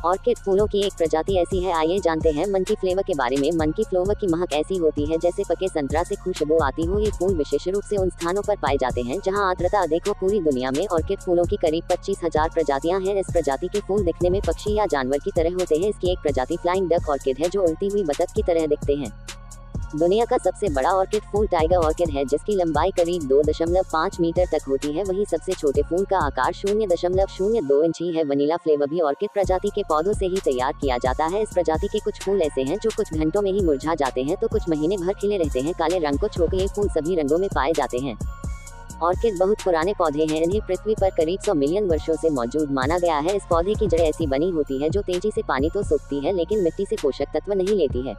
Orchid फूलों की एक प्रजाति ऐसी है, आइए जानते हैं मंकी फ्लेवर के बारे में। मंकी फ्लेवर की महक ऐसी होती है जैसे पके संतरा से खुशबू आती हो। ये फूल विशेष रूप से उन स्थानों पर पाए जाते हैं जहां आर्द्रता अधिक हो। पूरी दुनिया में ऑर्किड फूलों की करीब 25,000 प्रजातियां हैं। इस प्रजाति के फूल दिखने में पक्षी या जानवर की तरह होते हैं। इसकी एक प्रजाति फ्लाइंग डक ऑर्किड है जो उड़ती हुई बतख की तरह दिखते हैं। दुनिया का सबसे बड़ा ऑर्किड फूल टाइगर ऑर्किड है जिसकी लंबाई करीब 2.5 मीटर तक होती है। वहीं सबसे छोटे फूल का आकार 0.02 इंच ही है। वनीला फ्लेवर भी ऑर्किड प्रजाति के पौधों से ही तैयार किया जाता है। इस प्रजाति के कुछ फूल ऐसे हैं जो कुछ घंटों में ही मुरझा जाते हैं तो कुछ महीने भर खिले रहते हैं। काले रंग को छोड़कर ये फूल सभी रंगों में पाए जाते हैं। ऑर्किड बहुत पुराने पौधे हैं। इन्हें पृथ्वी पर करीब 100 मिलियन वर्षों से मौजूद माना गया है। इस पौधे की जड़ ऐसी बनी होती है जो तेजी से पानी तो सोखती है लेकिन मिट्टी से पोषक तत्व नहीं लेती है।